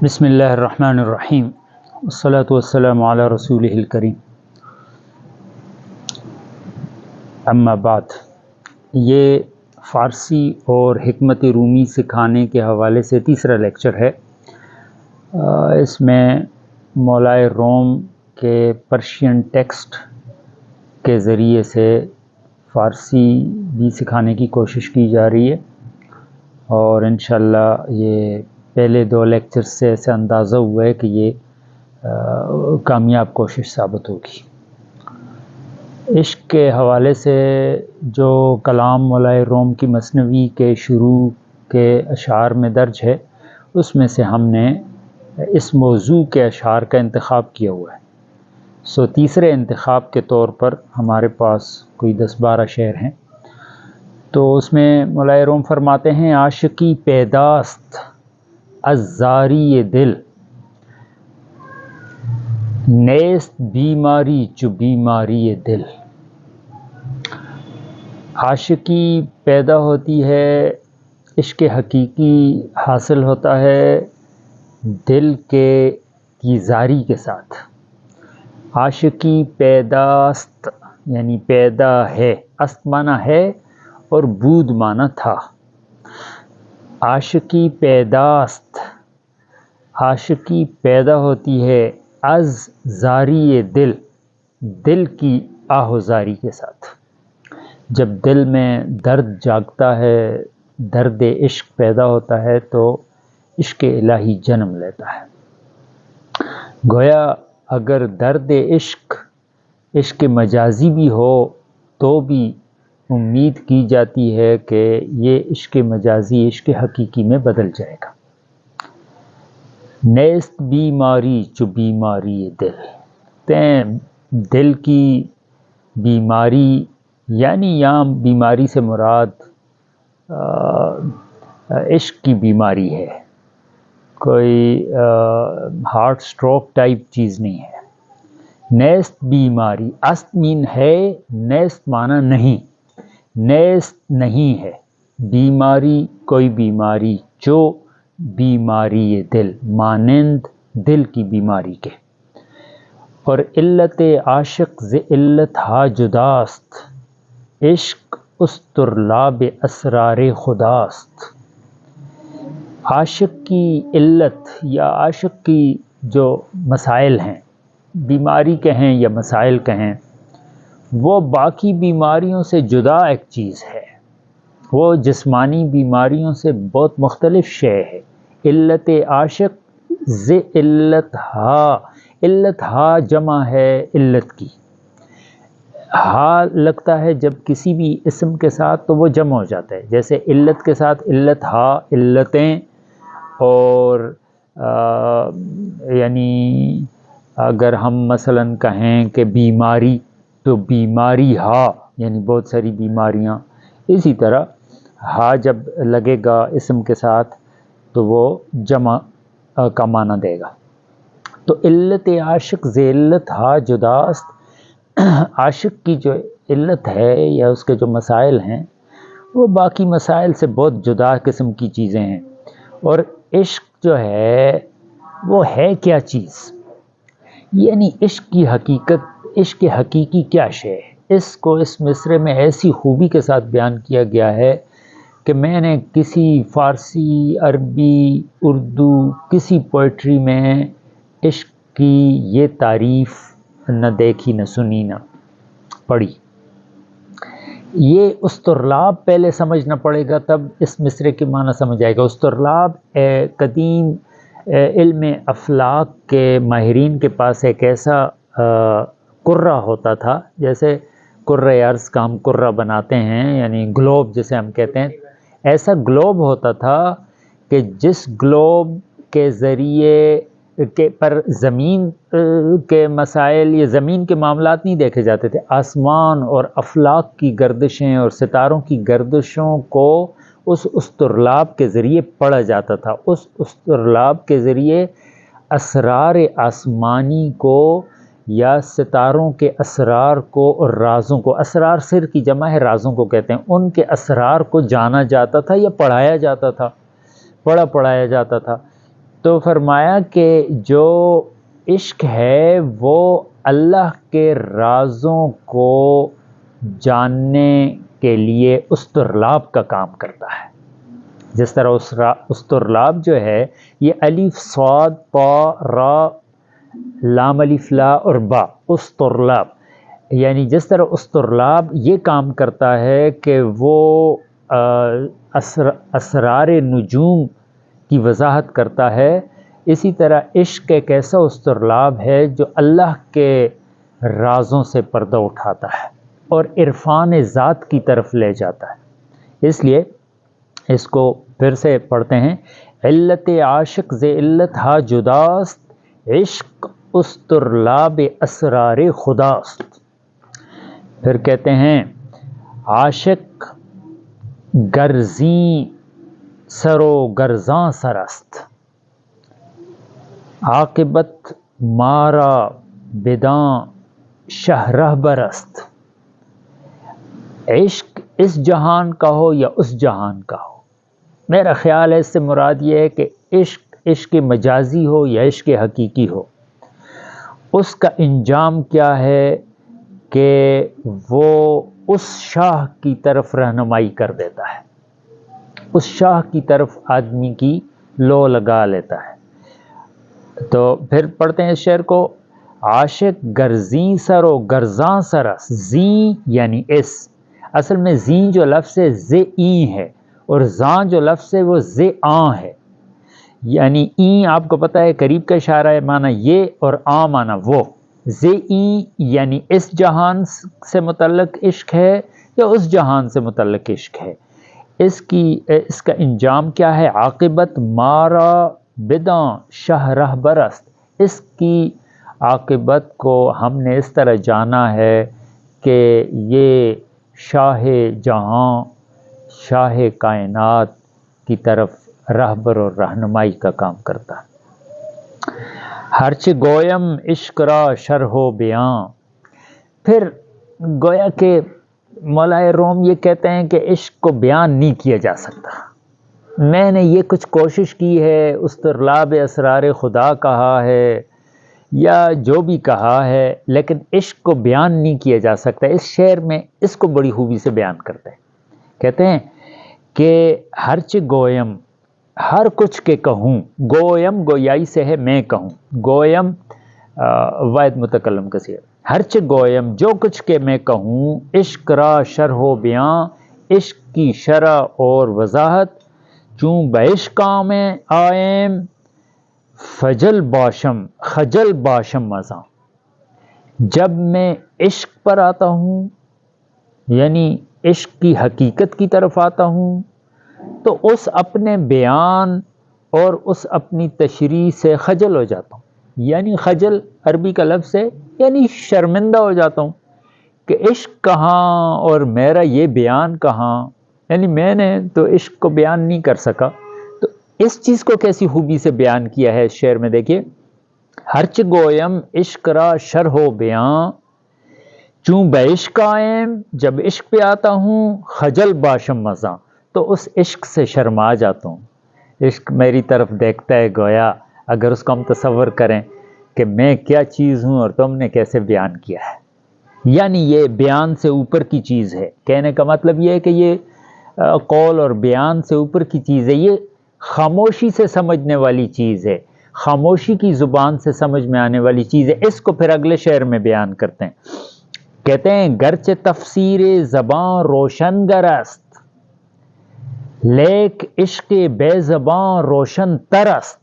بسم اللہ الرحمن الرحیم والصلاة والسلام علی رسولہ الکریم، اما بعد۔ یہ فارسی اور حکمت رومی سکھانے کے حوالے سے تیسرا لیکچر ہے۔ اس میں مولائے روم کے پرشین ٹیکسٹ کے ذریعے سے فارسی بھی سکھانے کی کوشش کی جا رہی ہے، اور انشاءاللہ یہ پہلے دو لیکچر سے ایسا اندازہ ہوا ہے کہ یہ کامیاب کوشش ثابت ہوگی۔ عشق کے حوالے سے جو کلام مولائے روم کی مثنوی کے شروع کے اشعار میں درج ہے، اس میں سے ہم نے اس موضوع کے اشعار کا انتخاب کیا ہوا ہے۔ تیسرے انتخاب کے طور پر ہمارے پاس کوئی 10-12 شعر ہیں۔ تو اس میں مولائے روم فرماتے ہیں: عاشقی پیداست از زاری دل، نیست بیماری چو بیماری دل۔ عاشقی پیدا ہوتی ہے، عشق حقیقی حاصل ہوتا ہے دل کے زاری کے ساتھ۔ عاشقی پیداست یعنی پیدا ہے، است معنی ہے اور بود معنی تھا۔ عاشقی پیداست، عاشقی پیدا ہوتی ہے از زاری دل، دل کی آہ و زاری کے ساتھ۔ جب دل میں درد جاگتا ہے، درد عشق پیدا ہوتا ہے تو عشق الہی جنم لیتا ہے۔ گویا اگر درد عشق عشق مجازی بھی ہو تو بھی امید کی جاتی ہے کہ یہ عشق مجازی عشق حقیقی میں بدل جائے گا۔ نیست بیماری چو بیماری دل، دل کی بیماری یعنی یہاں بیماری سے مراد عشق کی بیماری ہے، کوئی ہارٹ سٹروک ٹائپ چیز نہیں ہے۔ نیست بیماری، است مین ہے، نیست معنی نہیں، نیست نہیں ہے، بیماری کوئی بیماری، جو بیماری دل مانند دل کی بیماری کے، اور علت عاشق ز علت ہا جداست، عشق استرلاب اسرار خداست۔ عاشق کی علت یا عاشق کی جو مسائل ہیں، بیماری کہیں یا مسائل کہیں، وہ باقی بیماریوں سے جدا ایک چیز ہے، وہ جسمانی بیماریوں سے بہت مختلف شے ہے۔ علت عاشق ز علت ہا، علت ہا جمع ہے علت کی۔ ہا لگتا ہے جب کسی بھی اسم کے ساتھ تو وہ جمع ہو جاتا ہے، جیسے علت کے ساتھ علت ہا، علتیں، اور یعنی اگر ہم مثلا کہیں کہ بیماری تو بیماری ہا یعنی بہت ساری بیماریاں۔ اسی طرح ہا جب لگے گا اسم کے ساتھ تو وہ جمع کا معنی دے گا۔ تو علت عاشق ز علت ہا جداست، عاشق کی جو علت ہے یا اس کے جو مسائل ہیں وہ باقی مسائل سے بہت جدا قسم کی چیزیں ہیں۔ اور عشق جو ہے وہ ہے کیا چیز، یعنی عشق کی حقیقت، عشق حقیقی کیا شے ہے، اس کو اس مصرعے میں ایسی خوبی کے ساتھ بیان کیا گیا ہے کہ میں نے کسی فارسی، عربی، اردو کسی پوئٹری میں عشق کی یہ تعریف نہ دیکھی، نہ سنی، نہ پڑھی۔ یہ استرلاب پہلے سمجھنا پڑے گا، تب اس مصرعے کے معنی سمجھ آئے گا۔ استرلاب قدیم علم افلاک کے ماہرین کے پاس ایک ایسا کرہ ہوتا تھا، جیسے کرۂ ارض کا ہم کرہ بناتے ہیں، یعنی گلوب جسے ہم کہتے ہیں، ایسا گلوب ہوتا تھا کہ جس گلوب کے ذریعے کے پر زمین کے مسائل یا زمین کے معاملات نہیں دیکھے جاتے تھے، آسمان اور افلاک کی گردشیں اور ستاروں کی گردشوں کو اس استرلاب کے ذریعے پڑھا جاتا تھا۔ اس استرلاب کے ذریعے اسرار آسمانی کو یا ستاروں کے اسرار کو اور رازوں کو، اسرار سر کی جمع ہے، رازوں کو کہتے ہیں، ان کے اسرار کو جانا جاتا تھا یا پڑھایا جاتا تھا، پڑھایا جاتا تھا۔ تو فرمایا کہ جو عشق ہے وہ اللہ کے رازوں کو جاننے کے لیے استرلاب کا کام کرتا ہے. جس طرح استرلاب جو ہے یہ الف صاد پا را لام الف لا اور با، استرلاب یعنی جس طرح استرلاب یہ کام کرتا ہے کہ وہ اسرار نجوم کی وضاحت کرتا ہے، اسی طرح عشق ایک ایسا استرلاب ہے جو اللہ کے رازوں سے پردہ اٹھاتا ہے اور عرفان ذات کی طرف لے جاتا ہے. اس لیے اس کو پھر سے پڑھتے ہیں. علت عاشق ز علت ہا جداست، عشق استرلاب اسرار خداست. پھر کہتے ہیں عاشق گرزیں سرو گرزاں سرست، عاقبت مارا بداں شہ رہبرست. عشق اس جہان کا ہو یا اس جہان کا ہو، میرا خیال ہے اس سے مراد یہ ہے کہ عشق مجازی ہو یا عشق حقیقی ہو، اس کا انجام کیا ہے کہ وہ اس شاہ کی طرف رہنمائی کر دیتا ہے، اس شاہ کی طرف آدمی کی لو لگا لیتا ہے. تو پھر پڑھتے ہیں اس شعر کو. عاشق گرزیں سر و گرزاں سرس، زیں یعنی اس، اصل میں زیں جو لفظ ہے ز این ہے اور زاں جو لفظ ہے وہ ز آں ہے. یعنی این آپ کو پتہ ہے قریب کا اشارہ ہے، معنی یہ، اور آں معنی وہ. ز این یعنی اس جہان سے متعلق عشق ہے یا اس جہان سے متعلق عشق ہے. اس کا انجام کیا ہے؟ عاقبت مارا بداں شہ رہبرست. اس کی عاقبت کو ہم نے اس طرح جانا ہے کہ یہ شاہ جہاں، شاہ کائنات کی طرف رہبر اور رہنمائی کا کام کرتا ہے. ہرچ گویم عشق را شرح و بیاں. پھر گویا کہ مولا روم یہ کہتے ہیں کہ عشق کو بیان نہیں کیا جا سکتا. میں نے یہ کچھ کوشش کی ہے، استرلاب اسرار خدا کہا ہے یا جو بھی کہا ہے، لیکن عشق کو بیان نہیں کیا جا سکتا. اس شعر میں اس کو بڑی خوبی سے بیان کرتے ہیں. کہتے ہیں کہ ہرچ گویم، ہر کچھ کے کہوں، گویم گویائی سے ہے میں کہوں، گویم واحد متکلم کا صیغہ. ہرچ گویم جو کچھ کے میں کہوں، عشق را شرح و بیاں، عشق کی شرح اور وضاحت. چوں بعشقاں میں آئیم فجل باشم خجل باشم مزاں. جب میں عشق پر آتا ہوں یعنی عشق کی حقیقت کی طرف آتا ہوں تو اس اپنے بیان اور اس اپنی تشریح سے خجل ہو جاتا ہوں. یعنی خجل عربی کا لفظ ہے، یعنی شرمندہ ہو جاتا ہوں کہ عشق کہاں اور میرا یہ بیان کہاں. یعنی میں نے تو عشق کو بیان نہیں کر سکا. تو اس چیز کو کیسی خوبی سے بیان کیا ہے اس شعر میں، دیکھیے. ہرچ گویم عشق را شرح و بیاں، چوں بعشق آئیم جب عشق پہ آتا ہوں، خجل باشم مزاں تو اس عشق سے شرما جاتا ہوں. عشق میری طرف دیکھتا ہے، گویا اگر اس کو ہم تصور کریں کہ میں کیا چیز ہوں اور تم نے کیسے بیان کیا ہے. یعنی یہ بیان سے اوپر کی چیز ہے. کہنے کا مطلب یہ ہے کہ یہ قول اور بیان سے اوپر کی چیز ہے. یہ خاموشی سے سمجھنے والی چیز ہے، خاموشی کی زبان سے سمجھ میں آنے والی چیز ہے. اس کو پھر اگلے شعر میں بیان کرتے ہیں. کہتے ہیں گرچہ تفسیر زباں روشن گرست، لیک عشق بے زباں روشن ترست.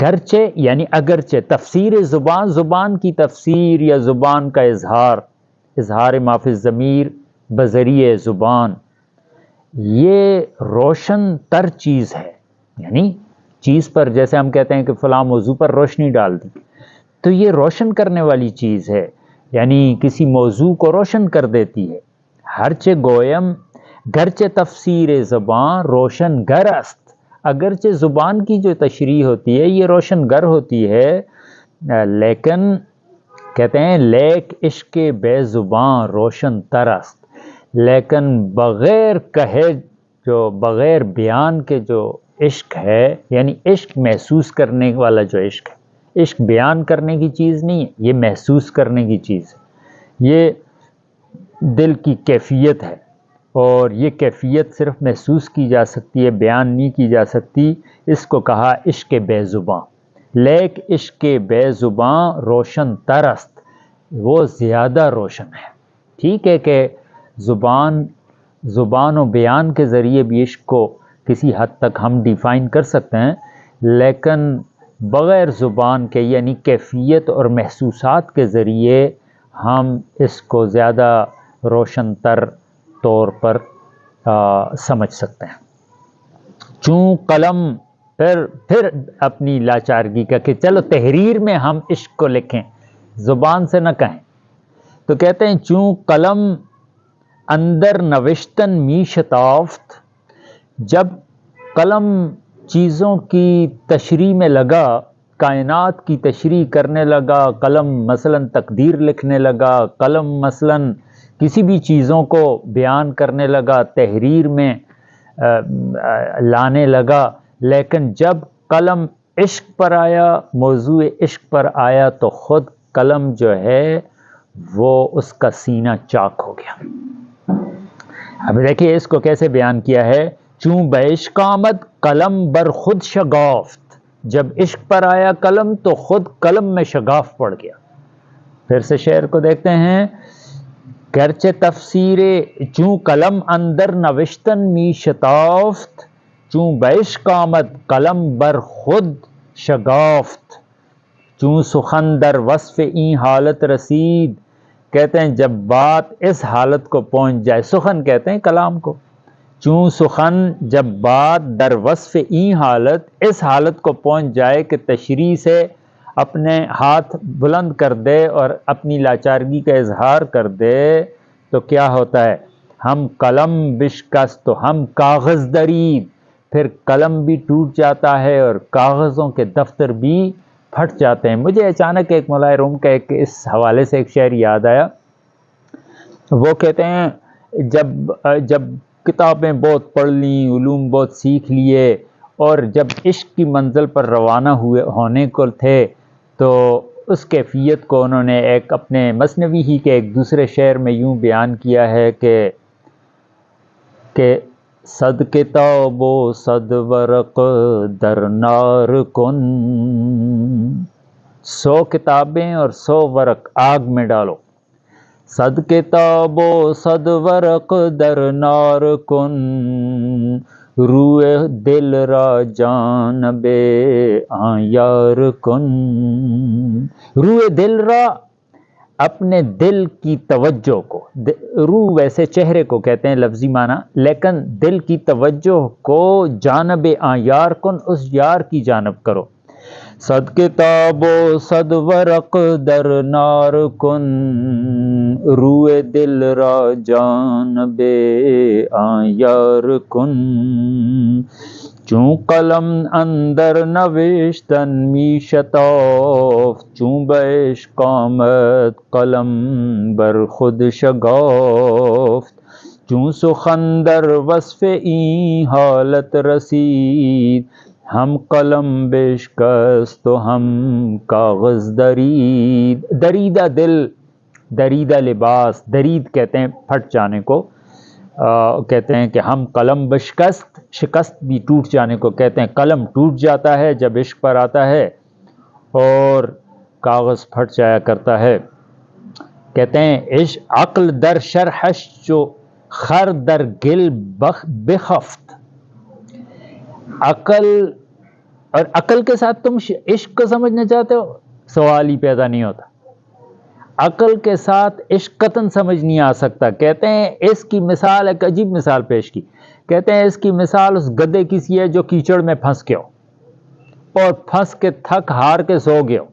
گرچہ یعنی اگرچہ، تفسیر زبان، زبان کی تفسیر یا زبان کا اظہار ما فی الضمیر بذریعہ زبان، یہ روشن تر چیز ہے. یعنی چیز پر جیسے ہم کہتے ہیں کہ فلاں موضوع پر روشنی ڈال دی، تو یہ روشن کرنے والی چیز ہے، یعنی کسی موضوع کو روشن کر دیتی ہے. ہرچہ گویم گرچہ تفسیر زبان روشن گر است. اگرچہ زبان کی جو تشریح ہوتی ہے یہ روشن گر ہوتی ہے، لیکن کہتے ہیں لیک عشق بے زبان روشن ترست. لیکن بغیر کہے، جو بغیر بیان کے جو عشق ہے، یعنی عشق محسوس کرنے والا جو عشق ہے، عشق بیان کرنے کی چیز نہیں ہے، یہ محسوس کرنے کی چیز ہے، یہ دل کی کیفیت ہے، اور یہ کیفیت صرف محسوس کی جا سکتی ہے، بیان نہیں کی جا سکتی۔ اس کو کہا عشق بے زباں۔ لیک عشق بے زباں روشن تر است، وہ زیادہ روشن ہے۔ ٹھیک ہے کہ زبان و بیان کے ذریعے بھی عشق کو کسی حد تک ہم ڈیفائن کر سکتے ہیں، لیکن بغیر زبان کے یعنی کیفیت اور محسوسات کے ذریعے ہم اس کو زیادہ روشن تر طور پر سمجھ سکتے ہیں۔ چوں قلم، پھر اپنی لاچارگی کا کہ چلو تحریر میں ہم عشق کو لکھیں، زبان سے نہ کہیں، تو کہتے ہیں چوں قلم اندر نوشتن می شتافت، جب قلم چیزوں کی تشریح میں لگا، کائنات کی تشریح کرنے لگا، قلم مثلا تقدیر لکھنے لگا، قلم مثلا کسی بھی چیزوں کو بیان کرنے لگا، تحریر میں لانے لگا، لیکن جب قلم عشق پر آیا، موضوع عشق پر آیا، تو خود قلم جو ہے وہ اس کا سینہ چاک ہو گیا۔ اب دیکھیے اس کو کیسے بیان کیا ہے، چوں بعشق آمد قلم بر خود شگافت، جب عشق پر آیا قلم تو خود قلم میں شگاف پڑ گیا۔ پھر سے شعر کو دیکھتے ہیں، گرچہ تفسیر چوں قلم اندر نوشتن می شتافت، چوں بعشق آمد قلم بر خود شگافت، چوں سخن در وصف این حالت رسید، کہتے ہیں جب بات اس حالت کو پہنچ جائے، سخن کہتے ہیں کلام کو، چوں سخن جب بات در وصف این حالت، اس حالت کو پہنچ جائے کہ تشریح سے اپنے ہاتھ بلند کر دے اور اپنی لاچارگی کا اظہار کر دے، تو کیا ہوتا ہے، ہم قلم بشکست تو ہم کاغذ درید، پھر قلم بھی ٹوٹ جاتا ہے اور کاغذوں کے دفتر بھی پھٹ جاتے ہیں۔ مجھے اچانک ایک مولا روم کا اس حوالے سے ایک شعر یاد آیا، وہ کہتے ہیں جب کتابیں بہت پڑھ لیں، علوم بہت سیکھ لیے، اور جب عشق کی منزل پر روانہ ہونے کو تھے، تو اس کیفیت کو انہوں نے ایک اپنے مثنوی ہی کے ایک دوسرے شعر میں یوں بیان کیا ہے کہ صد کتاب و صد ورق در نار کن، 100 کتابیں اور 100 ورق آگ میں ڈالو، صد کتاب و صد ورق در نار کن، روئے دل را جانب آن یار کن، روئے دل را اپنے دل کی توجہ کو، روح ویسے چہرے کو کہتے ہیں لفظی معنی، لیکن دل کی توجہ کو جانب آن یار کن، اس یار کی جانب کرو، صد کتاب و صد ورق در نار کن، روئے دل را جانب آن یار کن، چون قلم اندر نوشتن می شتافت، چون بعشق آمد قلم بر خود شگافت، چون سخن در وصف این حالت رسید، ہم قلم بشکست تو ہم کاغذ درید، دریدہ دل، دریدہ لباس، درید کہتے ہیں پھٹ جانے کو، کہتے ہیں کہ ہم قلم بشکست، شکست بھی ٹوٹ جانے کو کہتے ہیں، قلم ٹوٹ جاتا ہے جب عشق پر آتا ہے اور کاغذ پھٹ جایا کرتا ہے۔ کہتے ہیں عقل در شرحش جو خر در گل بخفت، عقل کے ساتھ تم عشق کو سمجھنا چاہتے ہو، سوال ہی پیدا نہیں ہوتا، عقل کے ساتھ عشق قطعاً سمجھ نہیں آ سکتا۔ کہتے ہیں اس کی مثال، ایک عجیب مثال پیش کی، کہتے ہیں اس کی مثال اس گدھے کی سی ہے جو کیچڑ میں پھنس گیا ہو اور پھنس کے تھک ہار کے سو گیا ہو۔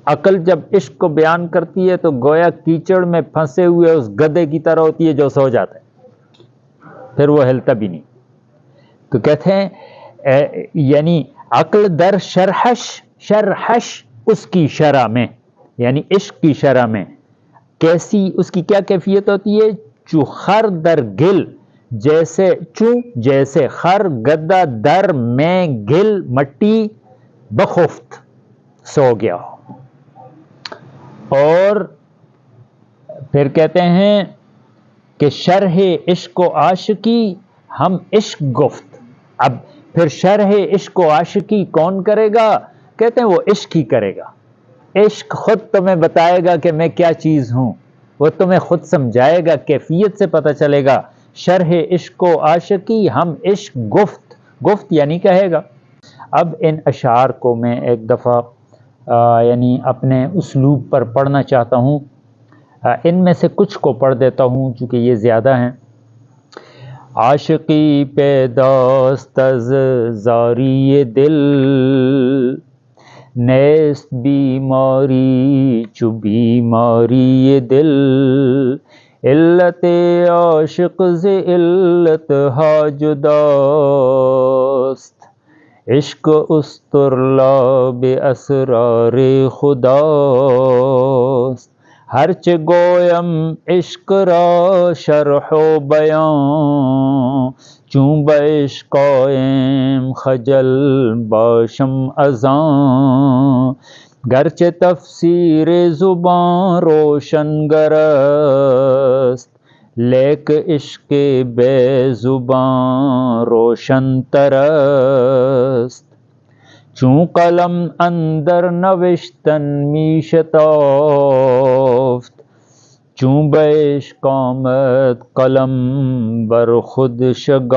عقل جب عشق کو بیان کرتی ہے تو گویا کیچڑ میں پھنسے ہوئے اس گدھے کی طرح ہوتی ہے جو سو جاتا ہے، پھر وہ ہلتا بھی نہیں۔ تو کہتے ہیں یعنی عقل در شرحش، شرحش اس کی شرح میں، یعنی عشق کی شرح میں، کیسی اس کی کیا کیفیت ہوتی ہے، چو خر در گل، جیسے چوں جیسے خر گدا در میں گل مٹی بخفت سو گیا ہو. اور پھر کہتے ہیں کہ شرح عشق و عاشقی ہم عشق گفت. اب پھر شرح عشق و عاشقی کون کرے گا؟ کہتے ہیں وہ عشق ہی کرے گا. عشق خود تمہیں بتائے گا کہ میں کیا چیز ہوں، وہ تمہیں خود سمجھائے گا، کیفیت سے پتہ چلے گا. شرح عشق و عاشقی ہم عشق گفت، گفت یعنی کہے گا. اب ان اشعار کو میں ایک دفعہ یعنی اپنے اسلوب پر پڑھنا چاہتا ہوں. ان میں سے کچھ کو پڑھ دیتا ہوں چونکہ یہ زیادہ ہیں. عاشقی پیداست از زاری دل، نیست بیماری چو بیماری دل، علت عاشق ز علت ها جداست، عشق استرلاب اسرار خداست. ہرچه گویم عشق را شرح و بیان، چون به عشق آیم خجل باشم از آن، گرچه تفسیر زبان روشنگر است، لیک عشق بے زبان روشن تر است. چون قلم اندر نوشتن می شتافت، چون به عشق آمد قلم بر خود شگافت.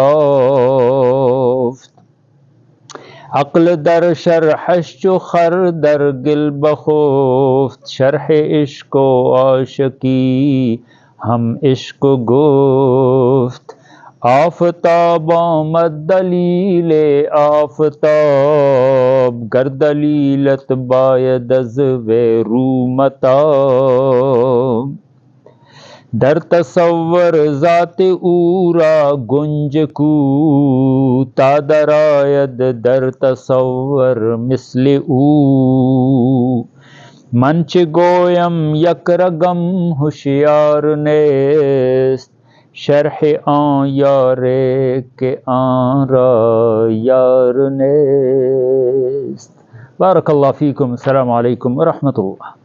عقل در شرحش چو خر در گل بخفت، شرح عشق و عاشقی هم عشق گفت. آفتاب آمد دلیل آفتاب، گر دلیلت باید از وی رو متاب. در تصور ذات او را گنج کو، تا درآید در تصور مثل او. من چه گویم یک رگم هوشیار نیست، شرح آن یاره که آن را یار نیست. بارک اللہ فیکم. السلام علیکم ورحمۃ اللہ.